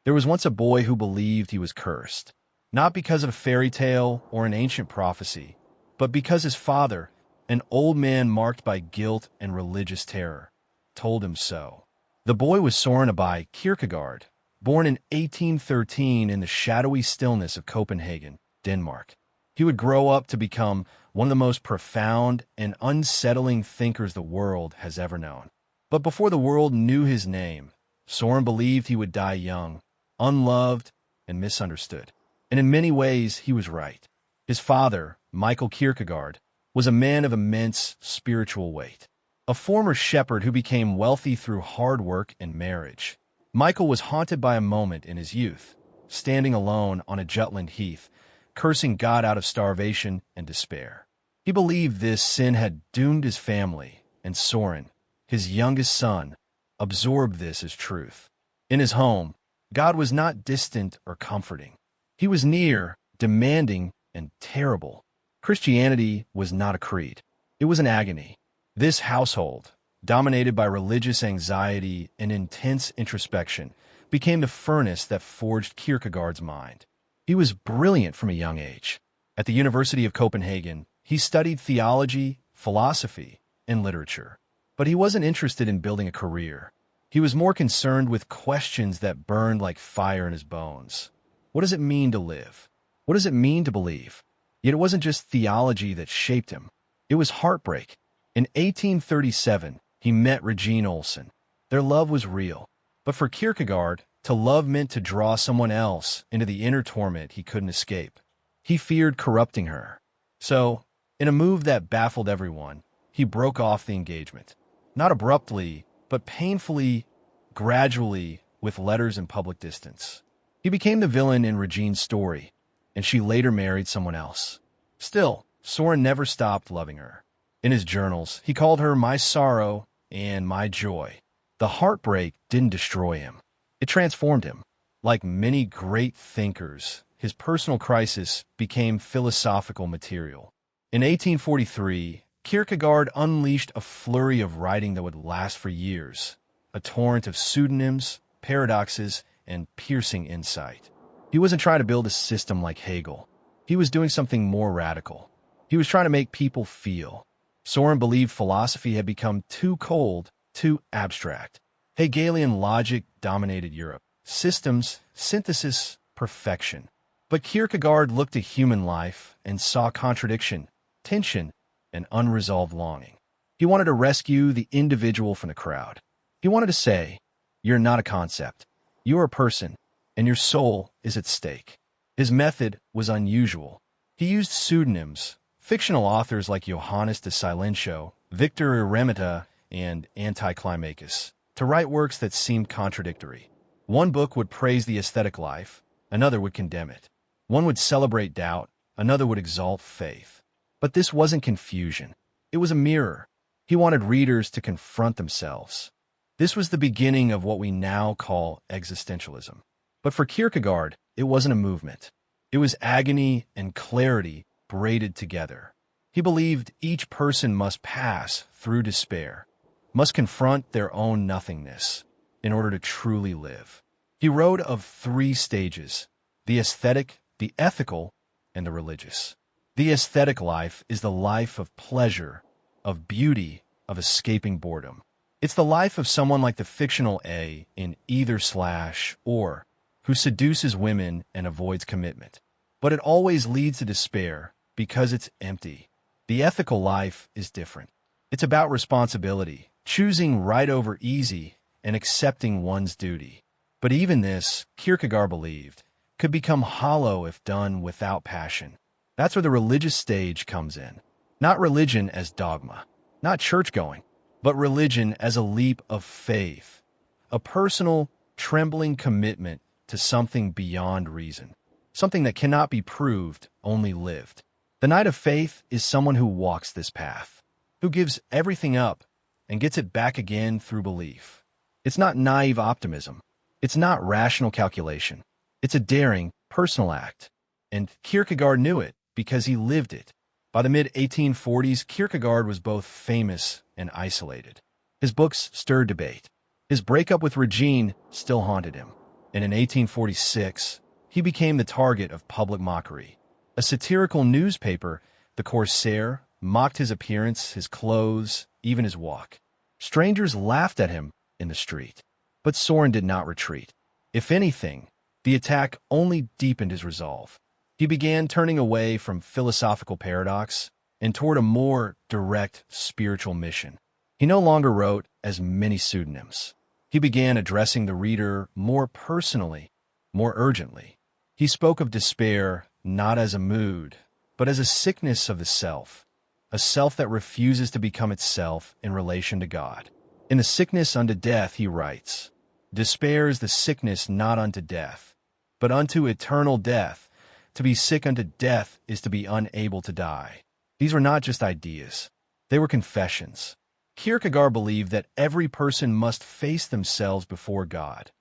There was once a boy who believed he was cursed, not because of a fairy tale or an ancient prophecy, but because his father, an old man marked by guilt and religious terror, told him so. The boy was Søren Kierkegaard, born in 1813 in the shadowy stillness of Copenhagen, Denmark. He would grow up to become one of the most profound and unsettling thinkers the world has ever known. But before the world knew his name, Søren believed he would die young, unloved, and misunderstood. And in many ways, he was right. His father, Michael Kierkegaard, was a man of immense spiritual weight, a former shepherd who became wealthy through hard work and marriage. Michael was haunted by a moment in his youth, standing alone on a Jutland heath, cursing God out of starvation and despair. He believed this sin had doomed his family, and Søren, his youngest son, absorbed this as truth. In his home, God was not distant or comforting. He was near, demanding, and terrible. Christianity was not a creed. It was an agony. This household, dominated by religious anxiety and intense introspection, became the furnace that forged Kierkegaard's mind. He was brilliant from a young age. At the University of Copenhagen, he studied theology, philosophy, and literature. But he wasn't interested in building a career. He was more concerned with questions that burned like fire in his bones. What does it mean to live? What does it mean to believe? Yet it wasn't just theology that shaped him. It was heartbreak. In 1837, he met Regine Olsen. Their love was real. But for Kierkegaard, to love meant to draw someone else into the inner torment he couldn't escape. He feared corrupting her. So, in a move that baffled everyone, he broke off the engagement. Not abruptly, but painfully, gradually, with letters and public distance. He became the villain in Regine's story, and she later married someone else. Still, Søren never stopped loving her. In his journals, he called her my sorrow and my joy. The heartbreak didn't destroy him. It transformed him. Like many great thinkers, his personal crisis became philosophical material. In 1843, Kierkegaard unleashed a flurry of writing that would last for years, a torrent of pseudonyms, paradoxes, and piercing insight. He wasn't trying to build a system like Hegel. He was doing something more radical. He was trying to make people feel. Søren believed philosophy had become too cold, too abstract. Hegelian logic dominated Europe. Systems, synthesis, perfection. But Kierkegaard looked at human life and saw contradiction, tension, and unresolved longing. He wanted to rescue the individual from the crowd. He wanted to say, "You're not a concept. You're a person, and your soul is at stake." His method was unusual. He used pseudonyms, fictional authors like Johannes de Silentio, Victor Eremita, and Anticlimacus, to write works that seemed contradictory. One book would praise the aesthetic life, another would condemn it. One would celebrate doubt, another would exalt faith. But this wasn't confusion. It was a mirror. He wanted readers to confront themselves. This was the beginning of what we now call existentialism. But for Kierkegaard, it wasn't a movement. It was agony and clarity braided together. He believed each person must pass through despair, must confront their own nothingness in order to truly live. He wrote of three stages: the aesthetic, the ethical, and the religious. The aesthetic life is the life of pleasure, of beauty, of escaping boredom. It's the life of someone like the fictional A in Either/Or, who seduces women and avoids commitment. But it always leads to despair because it's empty. The ethical life is different. It's about responsibility, choosing right over easy, and accepting one's duty. But even this, Kierkegaard believed, could become hollow if done without passion. That's where the religious stage comes in. Not religion as dogma, not church-going, but religion as a leap of faith, a personal, trembling commitment to something beyond reason, something that cannot be proved, only lived. The knight of faith is someone who walks this path, who gives everything up and gets it back again through belief. It's not naive optimism. It's not rational calculation. It's a daring, personal act. And Kierkegaard knew it because he lived it. By the mid-1840s, Kierkegaard was both famous and isolated. His books stirred debate. His breakup with Regine still haunted him. and in 1846, he became the target of public mockery. A satirical newspaper, the Corsair, mocked his appearance, his clothes, even his walk. Strangers laughed at him in the street. But Søren did not retreat. If anything, the attack only deepened his resolve. He began turning away from philosophical paradox and toward a more direct spiritual mission. He no longer wrote as many pseudonyms. He began addressing the reader more personally, more urgently. He spoke of despair not as a mood, but as a sickness of the self, a self that refuses to become itself in relation to God. In The Sickness Unto Death, he writes, "Despair is the sickness not unto death, but unto eternal death. To be sick unto death is to be unable to die." These were not just ideas. They were confessions. Kierkegaard believed that every person must face themselves before God,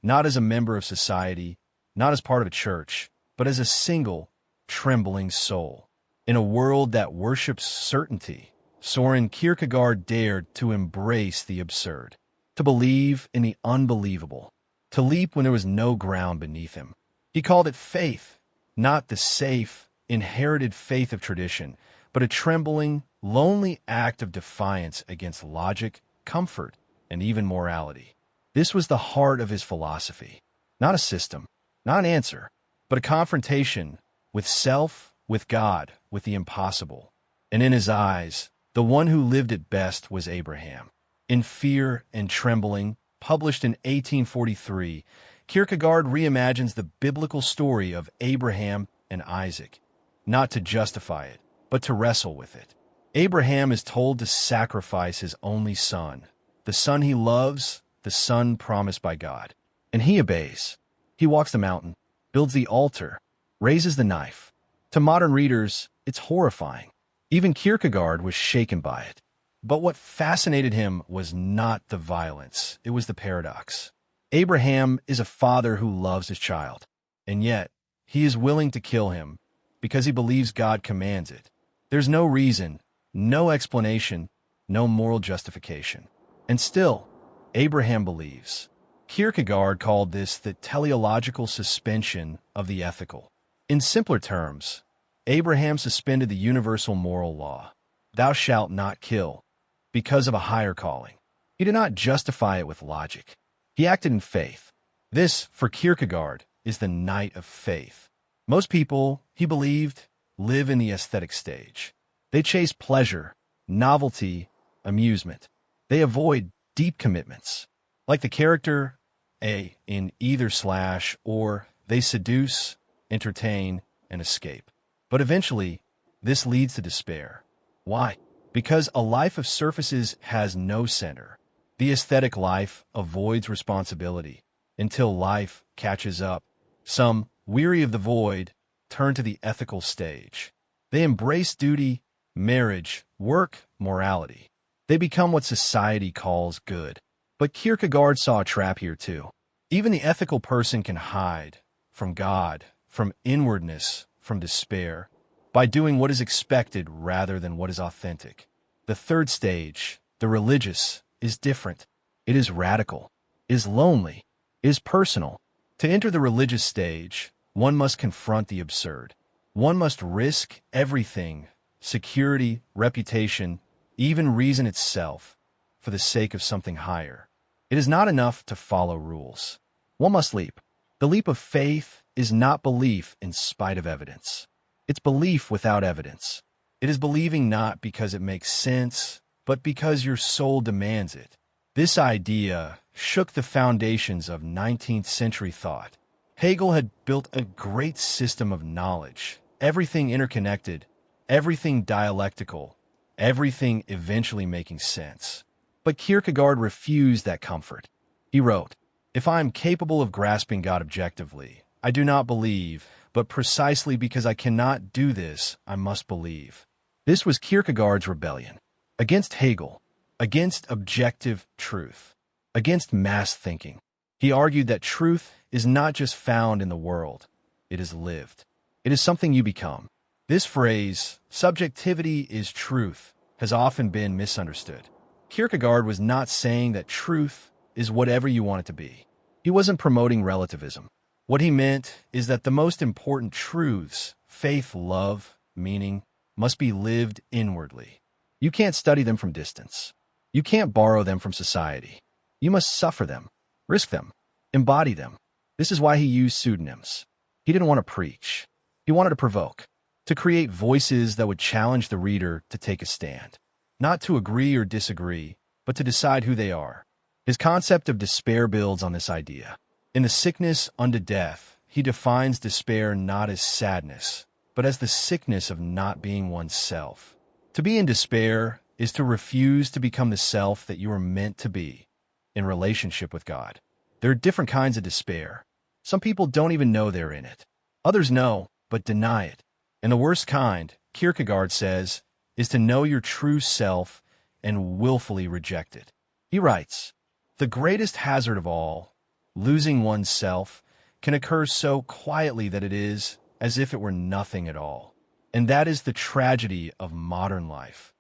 not as a member of society, not as part of a church, but as a single, trembling soul. In a world that worships certainty, Søren Kierkegaard dared to embrace the absurd, to believe in the unbelievable, to leap when there was no ground beneath him. He called it faith, not the safe, inherited faith of tradition, but a trembling, lonely act of defiance against logic, comfort, and even morality. This was the heart of his philosophy. Not a system, not an answer, but a confrontation with self, with God, with the impossible. And in his eyes, the one who lived it best was Abraham. In Fear and Trembling, published in 1843, Kierkegaard reimagines the biblical story of Abraham and Isaac, not to justify it, but to wrestle with it. Abraham is told to sacrifice his only son, the son he loves, the son promised by God. And he obeys. He walks the mountain, builds the altar, raises the knife. To modern readers, it's horrifying. Even Kierkegaard was shaken by it. But what fascinated him was not the violence, it was the paradox. Abraham is a father who loves his child, and yet he is willing to kill him because he believes God commands it. There's no reason, no explanation, no moral justification. And still, Abraham believes. Kierkegaard called this the teleological suspension of the ethical. In simpler terms, Abraham suspended the universal moral law, "Thou shalt not kill," because of a higher calling. He did not justify it with logic. He acted in faith. This, for Kierkegaard, is the night of faith. Most people, he believed, live in the aesthetic stage. They chase pleasure, novelty, amusement. They avoid deep commitments. Like the character A in Either Slash, or they seduce, entertain, and escape. But eventually, this leads to despair. Why? Because a life of surfaces has no center. The aesthetic life avoids responsibility until life catches up. Some, weary of the void, turn to the ethical stage. They embrace duty, marriage, work, morality. They become what society calls good. But Kierkegaard saw a trap here too. Even the ethical person can hide from God, from inwardness, from despair, by doing what is expected rather than what is authentic. The third stage, the religious, is different. It is radical, is lonely, is personal. To enter the religious stage, one must confront the absurd. One must risk everything, security, reputation, even reason itself, for the sake of something higher. It is not enough to follow rules. One must leap. The leap of faith is not belief in spite of evidence. It's belief without evidence. It is believing not because it makes sense, but because your soul demands it. This idea shook the foundations of 19th century thought. Hegel had built a great system of knowledge, everything interconnected, everything dialectical, everything eventually making sense. But Kierkegaard refused that comfort. He wrote, "If I am capable of grasping God objectively, I do not believe, but precisely because I cannot do this, I must believe." This was Kierkegaard's rebellion. Against Hegel, against objective truth, against mass thinking. He argued that truth is not just found in the world, it is lived. It is something you become. This phrase, subjectivity is truth, has often been misunderstood. Kierkegaard was not saying that truth is whatever you want it to be. He wasn't promoting relativism. What he meant is that the most important truths, faith, love, meaning, must be lived inwardly. You can't study them from distance. You can't borrow them from society. You must suffer them, risk them, embody them. This is why he used pseudonyms. He didn't want to preach. He wanted to provoke, to create voices that would challenge the reader to take a stand, not to agree or disagree, but to decide who they are. His concept of despair builds on this idea. In The Sickness Unto Death, he defines despair not as sadness, but as the sickness of not being oneself. To be in despair is to refuse to become the self that you are meant to be in relationship with God. There are different kinds of despair. Some people don't even know they're in it. Others know, but deny it. And the worst kind, Kierkegaard says, is to know your true self and willfully reject it. He writes, "The greatest hazard of all, losing oneself, can occur so quietly that it is as if it were nothing at all. And that is the tragedy of modern life.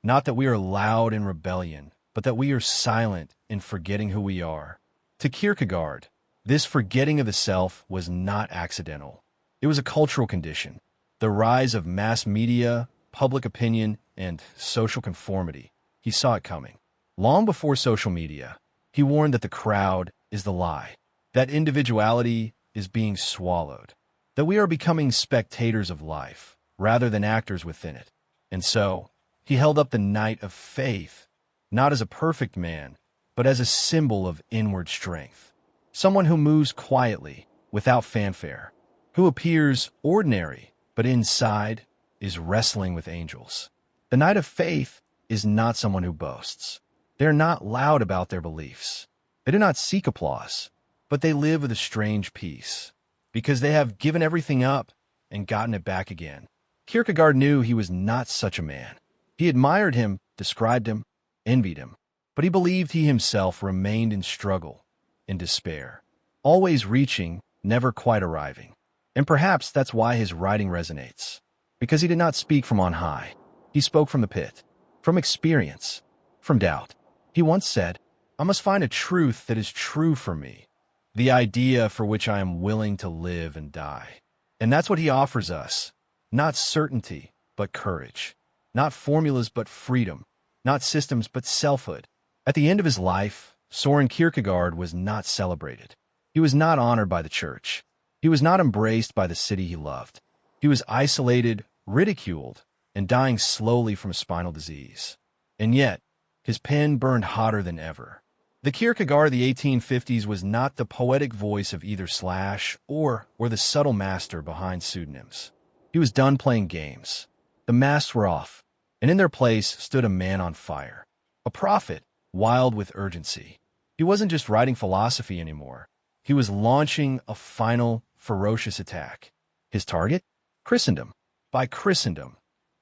Not that we are loud in rebellion, but that we are silent in forgetting who we are." To Kierkegaard, this forgetting of the self was not accidental. It was a cultural condition. The rise of mass media, public opinion, and social conformity. He saw it coming. Long before social media, he warned that the crowd is the lie, that individuality is being swallowed, that we are becoming spectators of life rather than actors within it. And so, he held up the knight of faith, not as a perfect man, but as a symbol of inward strength. Someone who moves quietly, without fanfare, who appears ordinary, but inside is wrestling with angels. The knight of faith is not someone who boasts. They are not loud about their beliefs. They do not seek applause, but they live with a strange peace, because they have given everything up and gotten it back again. Kierkegaard knew he was not such a man. He admired him, described him, envied him, but he believed he himself remained in struggle, in despair, always reaching, never quite arriving. And perhaps that's why his writing resonates, because he did not speak from on high. He spoke from the pit, from experience, from doubt. He once said, "I must find a truth that is true for me, the idea for which I am willing to live and die." And that's what he offers us. Not certainty, but courage. Not formulas, but freedom. Not systems, but selfhood. At the end of his life, Søren Kierkegaard was not celebrated. He was not honored by the church. He was not embraced by the city he loved. He was isolated, ridiculed, and dying slowly from a spinal disease. And yet, his pen burned hotter than ever. The Kierkegaard of the 1850s was not the poetic voice of either Slash or the subtle master behind pseudonyms. He was done playing games. The masks were off, and in their place stood a man on fire, a prophet, wild with urgency. He wasn't just writing philosophy anymore. He was launching a final, ferocious attack. His target? Christendom. By Christendom,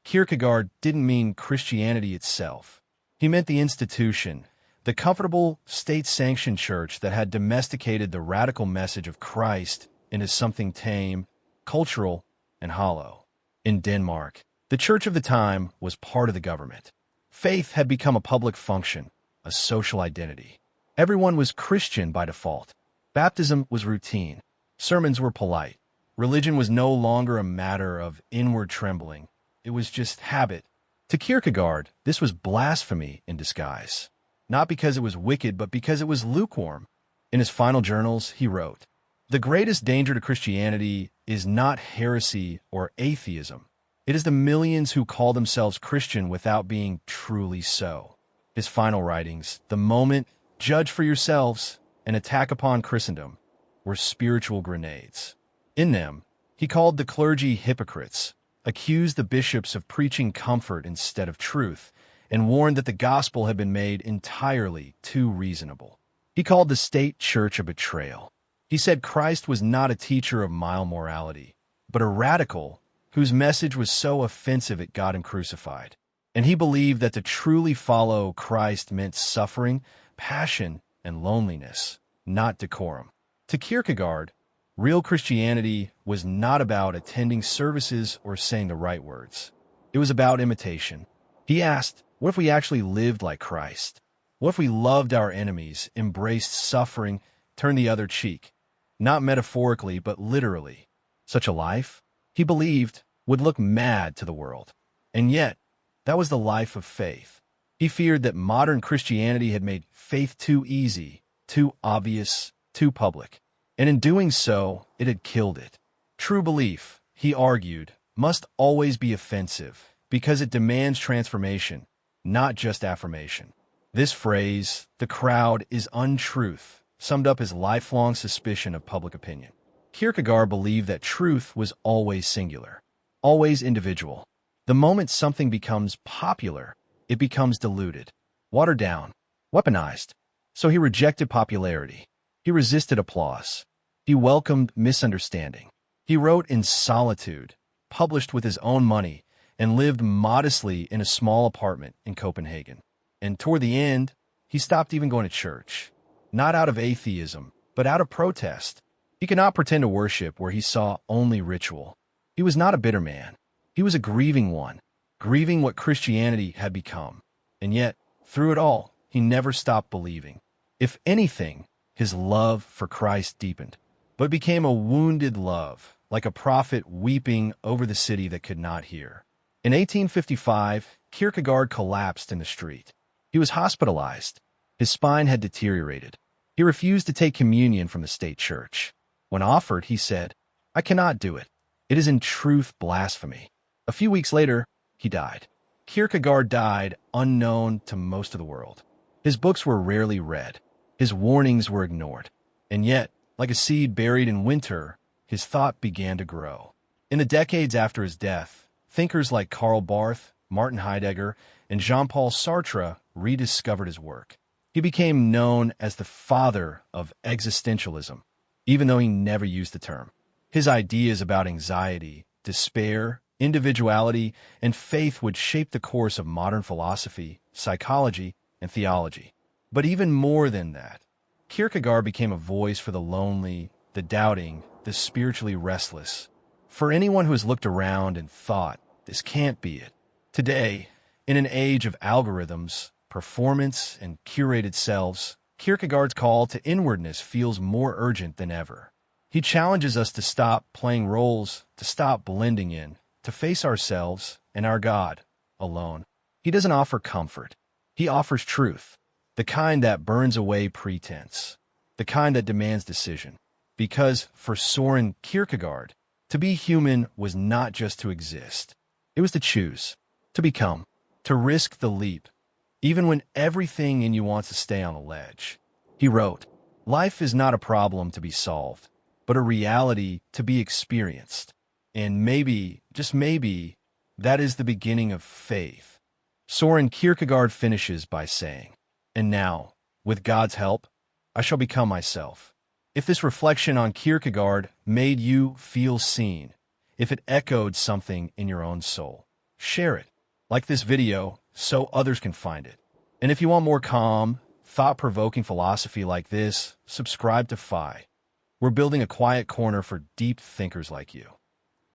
Kierkegaard didn't mean Christianity itself. He meant the institution, the comfortable, state-sanctioned church that had domesticated the radical message of Christ into something tame, cultural, and hollow. In Denmark, the church of the time was part of the government. Faith had become a public function, a social identity. Everyone was Christian by default. Baptism was routine. Sermons were polite. Religion was no longer a matter of inward trembling. It was just habit. To Kierkegaard, this was blasphemy in disguise. Not because it was wicked, but because it was lukewarm. In his final journals, he wrote, "The greatest danger to Christianity is not heresy or atheism. It is the millions who call themselves Christian without being truly so." His final writings, "The Moment," "Judge for Yourselves," and "Attack upon Christendom," were spiritual grenades. In them, he called the clergy hypocrites, accused the bishops of preaching comfort instead of truth, and warned that the gospel had been made entirely too reasonable. He called the state church a betrayal. He said Christ was not a teacher of mild morality, but a radical whose message was so offensive it got him crucified. And he believed that to truly follow Christ meant suffering, passion, and loneliness, not decorum. To Kierkegaard, real Christianity was not about attending services or saying the right words. It was about imitation. He asked, what if we actually lived like Christ? What if we loved our enemies, embraced suffering, turn the other cheek. Not metaphorically, but literally. Such a life, he believed, would look mad to the world. And yet, that was the life of faith. He feared that modern Christianity had made faith too easy, too obvious, too public. And in doing so, it had killed it. True belief, he argued, must always be offensive, because it demands transformation, not just affirmation. This phrase, "the crowd is untruth," summed up his lifelong suspicion of public opinion. Kierkegaard believed that truth was always singular, always individual. The moment something becomes popular, it becomes diluted, watered down, weaponized. So he rejected popularity. He resisted applause. He welcomed misunderstanding. He wrote in solitude, published with his own money, and lived modestly in a small apartment in Copenhagen. And toward the end, he stopped even going to church, not out of atheism, but out of protest. He could not pretend to worship where he saw only ritual. He was not a bitter man. He was a grieving one, grieving what Christianity had become. And yet, through it all, he never stopped believing. If anything, his love for Christ deepened, but became a wounded love, like a prophet weeping over the city that could not hear. In 1855, Kierkegaard collapsed in the street. He was hospitalized. His spine had deteriorated. He refused to take communion from the state church. When offered, he said, "I cannot do it. It is in truth blasphemy." A few weeks later, he died. Kierkegaard died unknown to most of the world. His books were rarely read. His warnings were ignored. And yet, like a seed buried in winter, his thought began to grow. In the decades after his death, thinkers like Karl Barth, Martin Heidegger, and Jean-Paul Sartre rediscovered his work. He became known as the father of existentialism, even though he never used the term. His ideas about anxiety, despair, individuality, and faith would shape the course of modern philosophy, psychology, and theology. But even more than that, Kierkegaard became a voice for the lonely, the doubting, the spiritually restless. For anyone who has looked around and thought, "This can't be it." Today, in an age of algorithms, performance, and curated selves, Kierkegaard's call to inwardness feels more urgent than ever. He challenges us to stop playing roles, to stop blending in, to face ourselves and our God alone. He doesn't offer comfort. He offers truth, the kind that burns away pretense, the kind that demands decision. Because for Søren Kierkegaard, to be human was not just to exist. It was to choose, to become, to risk the leap, even when everything in you wants to stay on the ledge. He wrote, "Life is not a problem to be solved, but a reality to be experienced. And maybe, just maybe, that is the beginning of faith." Søren Kierkegaard finishes by saying, "And now, with God's help, I shall become myself." If this reflection on Kierkegaard made you feel seen, if it echoed something in your own soul, share it. Like this video so others can find it. And if you want more calm, thought-provoking philosophy like this, subscribe to Phi. We're building a quiet corner for deep thinkers like you.